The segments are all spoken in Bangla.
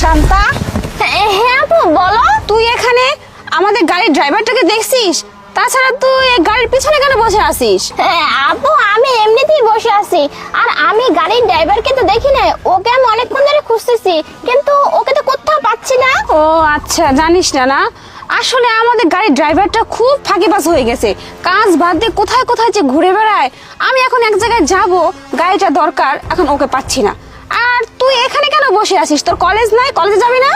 শান্তা, হ্যাঁ আপু বলো। তুই এখানে আমাদের গাড়ির ড্রাইভারটাকে দেখছিস? তাছাড়া তুই এই গাড়ির পিছনে কেন বসে আছিস? হ্যাঁ আপু, আমি এমনিতেই বসে আছি। আর আমি গাড়ির ড্রাইভারকে তো দেখি না, ওকে আমি অনেকক্ষণ ধরে খুঁজতেছি, কিন্তু ওকে তো কোথাও পাচ্ছি না। ও আচ্ছা, জানিস না না, আসলে আমাদের গাড়ির ড্রাইভারটা খুব ফাঁকিবাজ হয়ে গেছে। কাজ বাদ দিয়ে কোথায় কোথায় যে ঘুরে বেড়ায়। আমি এখন এক জায়গায় যাব, গাড়িটা দরকার, এখন ওকে পাচ্ছি না। আর তুই এখানে কেন বসে আছিস? তোর কলেজ নাই? কলেজে যাবি না?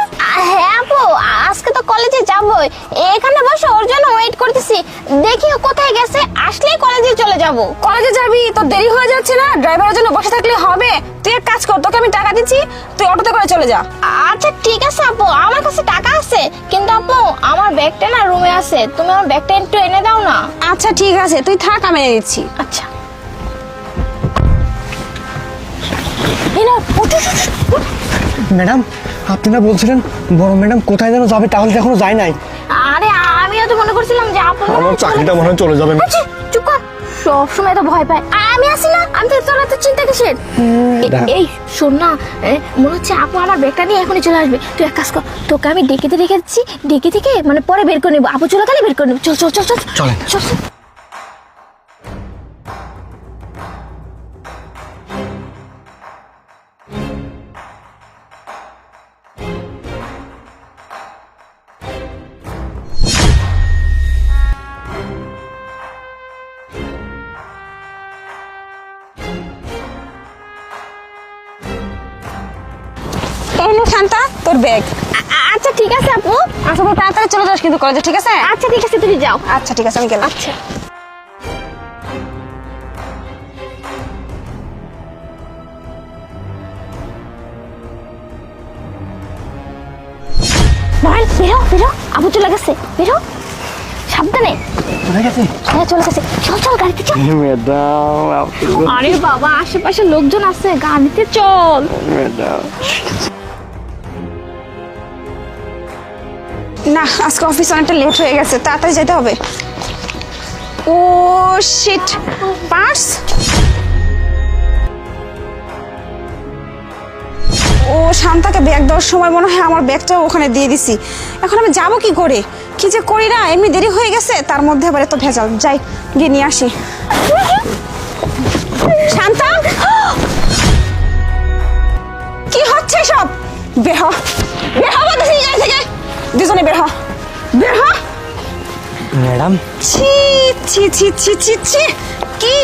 হ্যাঁ আপু, আজকে তো কলেজে যাবই, এখানে বসে ওর জন্য ওয়েট করতেছি। দেখি ও কোথায় গেছে, আসলেই কলেজে চলে যাব। কলেজে যাবি? তোর দেরি হয়ে যাচ্ছে না? ড্রাইভারের জন্য বসে থাকলে হবে? তুই এক কাজ কর, তোকে আমি টাকা দিচ্ছি, তুই অটোতে করে চলে যা। আচ্ছা ঠিক আছে আপু, আমার কাছে টাকা আছে, কিন্তু আপু আমার ব্যাগটা না রুমে আছে, তুমি আমার ব্যাগটা একটু এনে দাও না। আচ্ছা ঠিক আছে, তুই থাক, আমি এনে দিচ্ছি। আচ্ছা এই নাও, উঠো, উঠো, উঠো। ম্যাডাম, আপনি না বলছিলেন বড় ম্যাডাম কোথায় যেন যাবে, তাহলে তো এখনো যায় নাই। আরে আমিও তো মনে করছিলাম যে আপু আমার চাকরিটা মনে হয় চলে যাবে। আচ্ছা, চুপ কর, সব সময় তো ভয় পায়। আমি আছি না, আমি তো তোর এত চিন্তা কিসের? এই শোন না, মনে হচ্ছে আপু আমার ব্যাগটা নিয়ে এখনই চলে আসবে। তুই এক কাজ কর, তোকে আমি ডেকেতে রেখেছি, ডেকে থেকে মানে পরে বের করে নেবো, আপু চলে গেলে বের করে নেবো। চল চল চল চল চলেন। চল চল। এই নে শান্তা, তোর ব্যাগ। আচ্ছা ঠিক আছে আপু। আচ্ছা, তুই তাড়াতাড়ি চলে যাস কিন্তু কলেজে, ঠিক আছে? আচ্ছা ঠিক আছে, তুমি যাও। আচ্ছা ঠিক আছে, আমি গেলাম। আচ্ছা মহান, বেরো বেরো, আপু চলে গেছে, বেরো সাবধানে। চলে গেছে হ্যাঁ চলে গেছে, চল চল গাড়িতে চল। ম্যাডাম, আরে বাবা, আশেপাশে লোকজন আছে, গাড়িতে চল। ম্যাডাম। না, আজকে অফিস অনেকটা লেট হয়ে গেছে, তাড়াতাড়ি যেতে হবে। ও শিট, পার্স। ও শান্তাকে ব্যাগ দেওয়ার সময় মনে হয় আমার ব্যাগটাও ওখানে দিয়ে দিছি। এখন আমি যাবো কি করে? কি যে করি না, এমনি দেরি হয়ে গেছে, তার মধ্যে আবার এত ভেজাল। যাই, গিয়ে নিয়ে আসি। শান্তা, কি হচ্ছে সব? বের হ, বের হ বলতেছি এই থেকে, দুজনে বের হ, বের হ। ম্যাডাম, ছি ছি ছি ছি ছি ছি, কি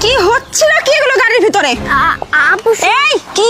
কি হচ্ছে না কি এগুলো গাড়ির ভিতরে? আপু এই কি